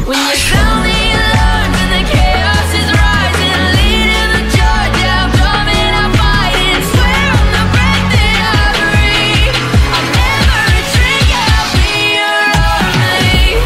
When you tell me alone, when the chaos is rising, leading the charge, yeah, I'm coming, I'm fighting. Swear on the breath that I breathe, I'll never retreat, yeah, I'll be your army.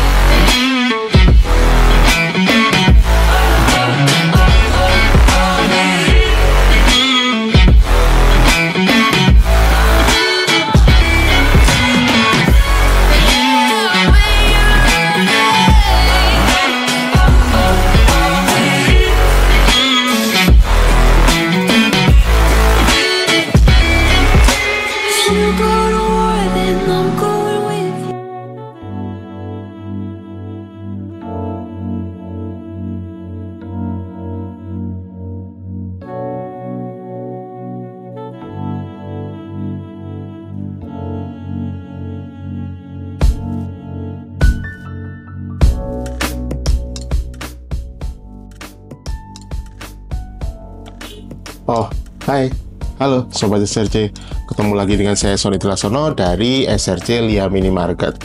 You go to war, then I'm going with you. Oh, hai, halo Sobat SRC. Ketemu lagi dengan saya Sony Tilasono dari SRC Lia Minimarket.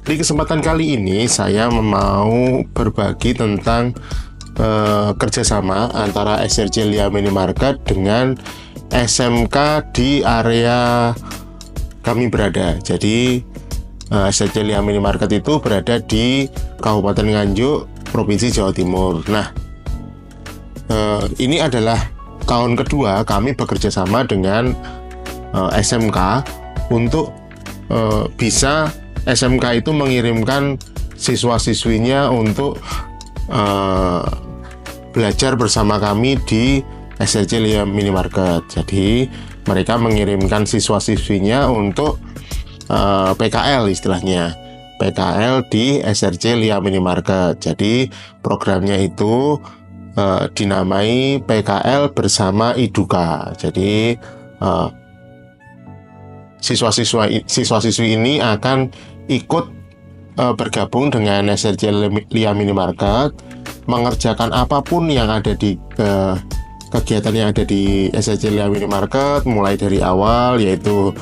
Di kesempatan kali ini saya mau berbagi tentang kerjasama antara SRC Lia Minimarket dengan SMK di area kami berada. Jadi SRC Lia Minimarket itu berada di Kabupaten Nganjuk, Provinsi Jawa Timur. Nah, ini adalah tahun kedua kami bekerja sama dengan SMK untuk bisa SMK itu mengirimkan siswa-siswinya untuk belajar bersama kami di SRC Lia Minimarket. Jadi mereka mengirimkan siswa-siswinya untuk PKL istilahnya, PKL di SRC Lia Minimarket. Jadi programnya itu dinamai PKL bersama Iduka. Jadi siswa-siswi ini akan ikut bergabung dengan SRC Lia Minimarket, mengerjakan apapun yang ada di kegiatan yang ada di SRC Lia Minimarket, mulai dari awal yaitu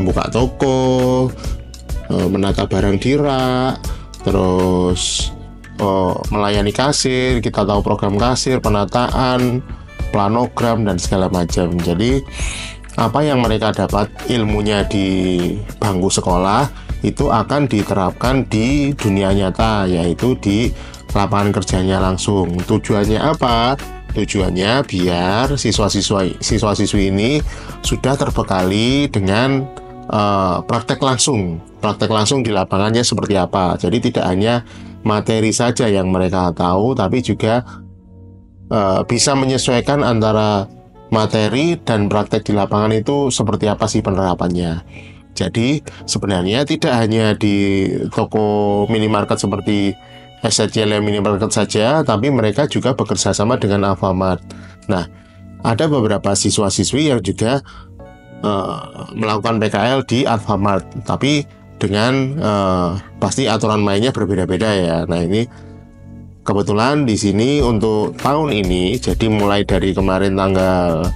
buka toko, menata barang di rak, terus melayani kasir. Kita tahu program kasir, penataan, planogram, dan segala macam. Jadi apa yang mereka dapat ilmunya di bangku sekolah itu akan diterapkan di dunia nyata, yaitu di lapangan kerjanya langsung. Tujuannya apa? Tujuannya biar siswa-siswi ini sudah terbekali dengan praktek langsung di lapangannya seperti apa. Jadi tidak hanya materi saja yang mereka tahu, tapi juga bisa menyesuaikan antara materi dan praktek di lapangan itu seperti apa sih penerapannya. Jadi sebenarnya tidak hanya di toko minimarket seperti SRC Lia Minimarket saja, tapi mereka juga bekerja sama dengan Alfamart. Nah, ada beberapa siswa-siswi yang juga melakukan PKL di Alfamart, tapi dengan pasti aturan mainnya berbeda-beda ya. Nah, ini kebetulan di sini untuk tahun ini, jadi mulai dari kemarin tanggal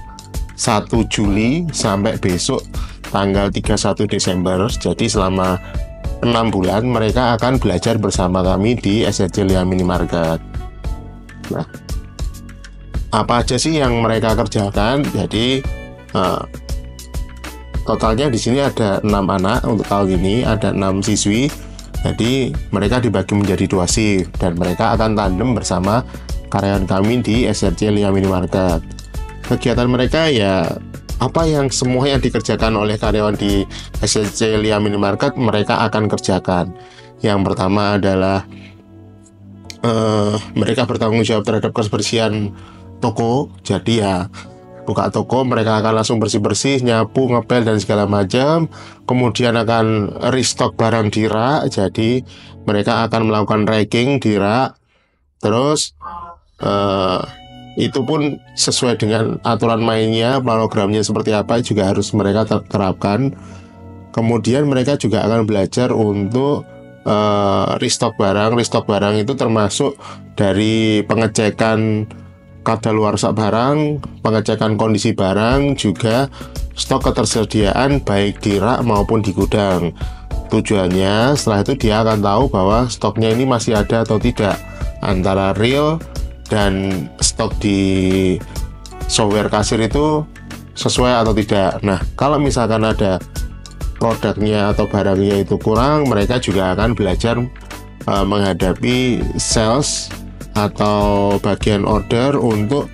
1 Juli sampai besok tanggal 31 Desember, jadi selama 6 bulan mereka akan belajar bersama kami di SRC Lia Minimarket. Nah, apa aja sih yang mereka kerjakan? Jadi totalnya di sini ada 6 anak untuk tahun ini, ada 6 siswi. Jadi mereka dibagi menjadi 2 shift dan mereka akan tandem bersama karyawan kami di SRC Lia Minimarket. Kegiatan mereka ya apa yang semua yang dikerjakan oleh karyawan di SRC Lia Minimarket mereka akan kerjakan. Yang pertama adalah mereka bertanggung jawab terhadap kebersihan toko. Jadi ya buka toko mereka akan langsung bersih-bersih, nyapu, ngepel, dan segala macam. Kemudian akan restock barang di rak. Jadi mereka akan melakukan racking di rak. Terus itu pun sesuai dengan aturan mainnya, planogramnya seperti apa juga harus mereka terapkan. Kemudian mereka juga akan belajar untuk restock barang. Restock barang itu termasuk dari pengecekan kadaluarsa barang, pengecekan kondisi barang, juga stok ketersediaan baik di rak maupun di gudang. Tujuannya setelah itu dia akan tahu bahwa stoknya ini masih ada atau tidak, antara real dan stok di software kasir itu sesuai atau tidak. Nah, kalau misalkan ada produknya atau barangnya itu kurang, mereka juga akan belajar menghadapi sales atau bagian order untuk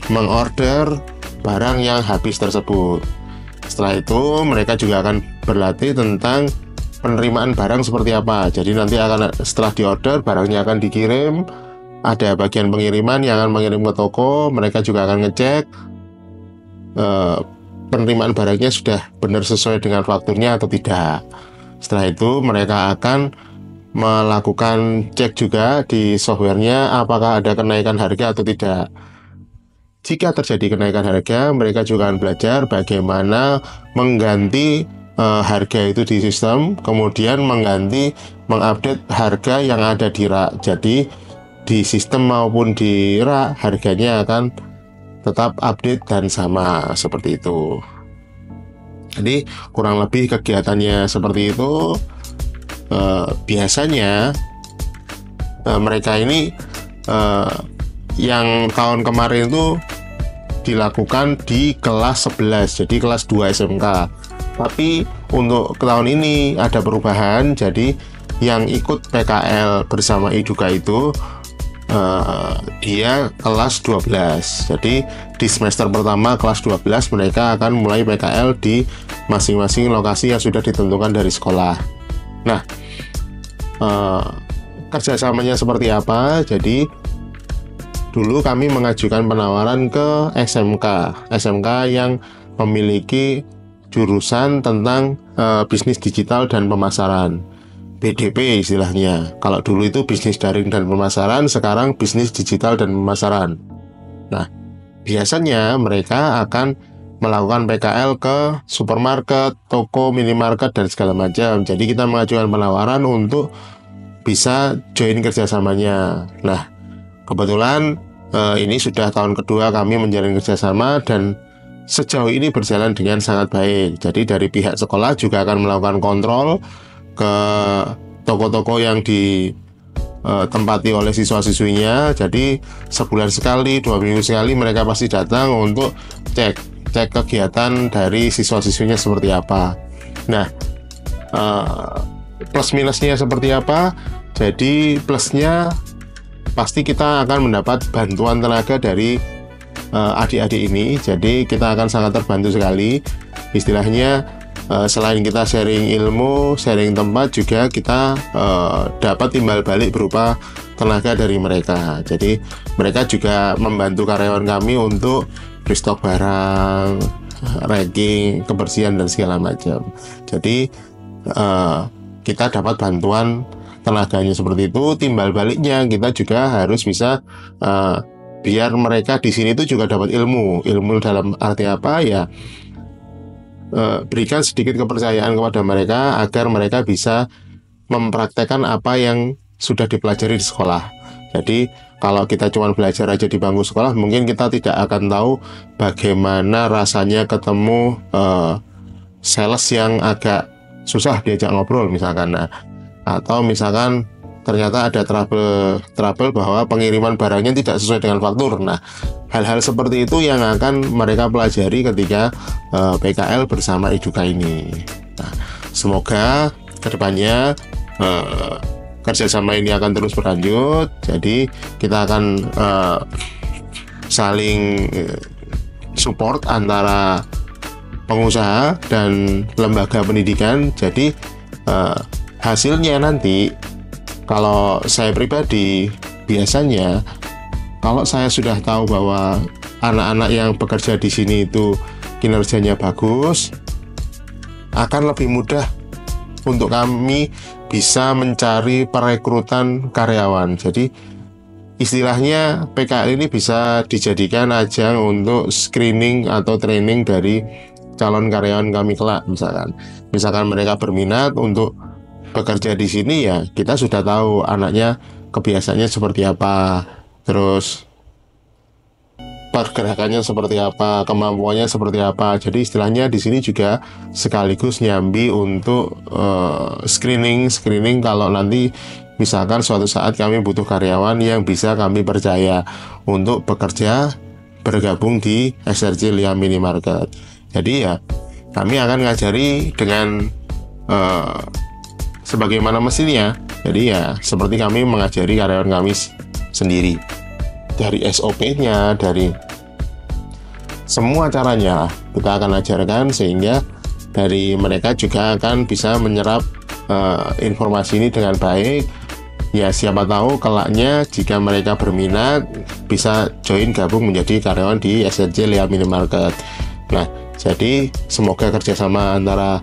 mengorder barang yang habis tersebut. Setelah itu mereka juga akan berlatih tentang penerimaan barang seperti apa. Jadi nanti akan setelah diorder, barangnya akan dikirim, ada bagian pengiriman yang akan mengirim ke toko. Mereka juga akan ngecek penerimaan barangnya sudah benar sesuai dengan fakturnya atau tidak. Setelah itu mereka akan melakukan cek juga di softwarenya apakah ada kenaikan harga atau tidak. Jika terjadi kenaikan harga, mereka juga akan belajar bagaimana mengganti harga itu di sistem, kemudian mengupdate harga yang ada di rak. Jadi di sistem maupun di rak harganya akan tetap update dan sama seperti itu. Jadi kurang lebih kegiatannya seperti itu. Biasanya mereka ini yang tahun kemarin itu dilakukan di kelas 11, jadi kelas 2 SMK. Tapi untuk tahun ini ada perubahan, jadi yang ikut PKL bersama Eduka itu dia kelas 12. Jadi di semester pertama kelas 12 mereka akan mulai PKL di masing-masing lokasi yang sudah ditentukan dari sekolah. Nah, kerjasamanya seperti apa? Jadi dulu kami mengajukan penawaran ke SMK yang memiliki jurusan tentang bisnis digital dan pemasaran, BDP istilahnya. Kalau dulu itu bisnis daring dan pemasaran, sekarang bisnis digital dan pemasaran. Nah, biasanya mereka akan melakukan PKL ke supermarket, toko, minimarket, dan segala macam. Jadi kita mengajukan penawaran untuk bisa join kerjasamanya. Nah, kebetulan ini sudah tahun kedua kami menjalin kerjasama dan sejauh ini berjalan dengan sangat baik. Jadi dari pihak sekolah juga akan melakukan kontrol ke toko-toko yang ditempati oleh siswa-siswinya. Jadi sebulan sekali, 2 minggu sekali mereka pasti datang untuk cek kegiatan dari siswa-siswinya seperti apa. Nah, plus minusnya seperti apa? Jadi plusnya pasti kita akan mendapat bantuan tenaga dari adik-adik ini. Jadi kita akan sangat terbantu sekali. Istilahnya selain kita sharing ilmu, sharing tempat, juga kita dapat timbal balik berupa tenaga dari mereka. Jadi mereka juga membantu karyawan kami untuk restock barang, ranking, kebersihan, dan segala macam. Jadi kita dapat bantuan tenaganya seperti itu. Timbal baliknya kita juga harus bisa biar mereka di sini itu juga dapat ilmu dalam arti apa ya, berikan sedikit kepercayaan kepada mereka agar mereka bisa mempraktekkan apa yang sudah dipelajari di sekolah. Jadi kalau kita cuma belajar aja di bangku sekolah, mungkin kita tidak akan tahu bagaimana rasanya ketemu sales yang agak susah diajak ngobrol misalkan. Nah, atau misalkan ternyata ada trouble bahwa pengiriman barangnya tidak sesuai dengan faktur. Nah, hal-hal seperti itu yang akan mereka pelajari ketika PKL bersama Eduka ini. Nah, semoga kedepannya kerjasama ini akan terus berlanjut. Jadi kita akan saling support antara pengusaha dan lembaga pendidikan. Jadi hasilnya nanti, kalau saya pribadi biasanya kalau saya sudah tahu bahwa anak-anak yang bekerja di sini itu kinerjanya bagus, akan lebih mudah untuk kami bisa mencari perekrutan karyawan. Jadi istilahnya PKL ini bisa dijadikan ajang untuk screening atau training dari calon karyawan kami kelak. Misalkan mereka berminat untuk bekerja di sini, ya kita sudah tahu anaknya kebiasaannya seperti apa, terus pergerakannya seperti apa, kemampuannya seperti apa. Jadi istilahnya di sini juga sekaligus nyambi untuk screening kalau nanti misalkan suatu saat kami butuh karyawan yang bisa kami percaya untuk bekerja bergabung di SRJ Lia Minimarket. Jadi ya kami akan ngajari dengan sebagaimana mesinnya. Jadi ya seperti kami mengajari karyawan kami sendiri, dari SOP-nya, dari semua caranya kita akan ajarkan, sehingga dari mereka juga akan bisa menyerap informasi ini dengan baik. Ya siapa tahu kelaknya jika mereka berminat bisa join gabung menjadi karyawan di SRJ Lia Minimarket. Nah, jadi semoga kerjasama antara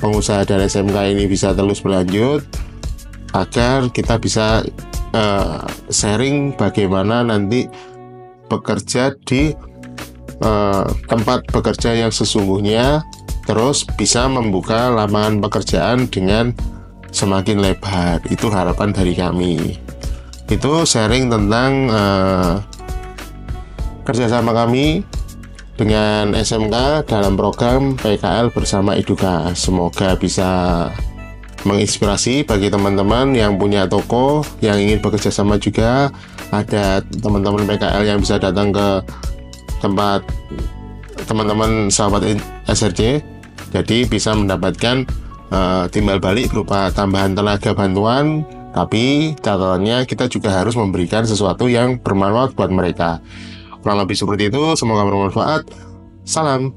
pengusaha dan SMK ini bisa terus berlanjut agar kita bisa sharing bagaimana nanti bekerja di tempat bekerja yang sesungguhnya, terus bisa membuka lapangan pekerjaan dengan semakin lebar. Itu harapan dari kami. Itu sharing tentang kerjasama kami dengan SMK dalam program PKL bersama Eduka. Semoga bisa menginspirasi bagi teman-teman yang punya toko, yang ingin bekerja sama juga. Ada teman-teman PKL yang bisa datang ke tempat teman-teman sahabat SRJ, jadi bisa mendapatkan timbal balik berupa tambahan tenaga bantuan. Tapi catatannya kita juga harus memberikan sesuatu yang bermanfaat buat mereka. Kurang lebih seperti itu, semoga bermanfaat. Salam.